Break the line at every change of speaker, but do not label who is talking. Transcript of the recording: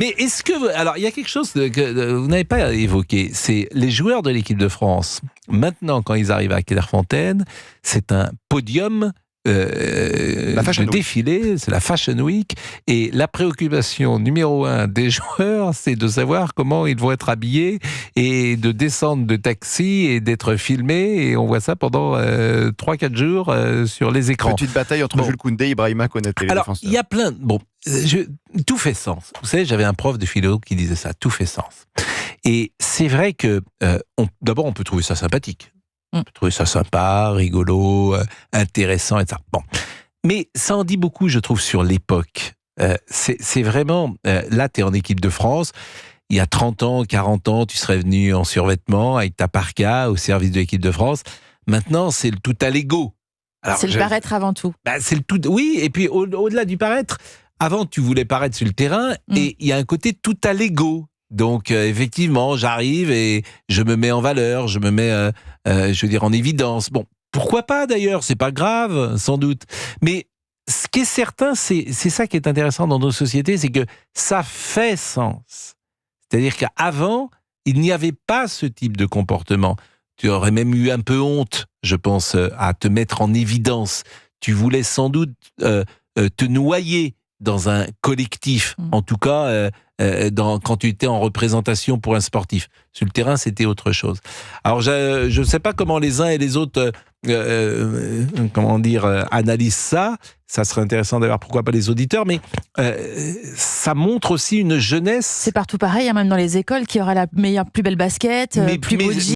Mais est-ce que... Alors, il y a quelque chose que vous n'avez pas évoqué, c'est les joueurs de l'équipe de France. Maintenant, quand ils arrivent à Clairefontaine, c'est un podium de défilé, c'est la Fashion Week, et la préoccupation numéro 1 des joueurs, c'est de savoir comment ils vont être habillés et de descendre de taxi et d'être filmés, et on voit ça pendant 3-4 jours sur les écrans.
Petite bataille entre Jules Koundé et Ibrahima Konaté.
Alors, il y a plein... tout fait sens. Vous savez, j'avais un prof de philo qui disait ça, tout fait sens. Et c'est vrai que, d'abord, on peut trouver ça sympathique. On peut trouver ça sympa, rigolo, intéressant, etc. Bon. Mais ça en dit beaucoup, je trouve, sur l'époque. C'est vraiment... là, tu es en équipe de France. Il y a 30 ans, 40 ans, tu serais venu en survêtement avec ta parka au service de l'équipe de France. Maintenant, c'est le tout à l'ego.
C'est le paraître avant tout.
C'est le tout... Oui, et puis au-delà du paraître, avant, tu voulais paraître sur le terrain, et il y a un côté tout à l'ego. Donc, effectivement, j'arrive et je me mets en valeur, je me mets, je veux dire, en évidence. Bon, pourquoi pas d'ailleurs, c'est pas grave, sans doute. Mais ce qui est certain, c'est ça qui est intéressant dans nos sociétés, c'est que ça fait sens. C'est-à-dire qu'avant, il n'y avait pas ce type de comportement. Tu aurais même eu un peu honte, je pense, à te mettre en évidence. Tu voulais sans doute te noyer dans un collectif, en tout cas quand tu étais en représentation pour un sportif. Sur le terrain, c'était autre chose. Alors, je ne sais pas comment les uns et les autres analysent ça. Ça serait intéressant d'avoir pourquoi pas les auditeurs, mais ça montre aussi une jeunesse.
C'est partout pareil, même dans les écoles, qui aura la meilleure, plus belle basket, plus beau jean.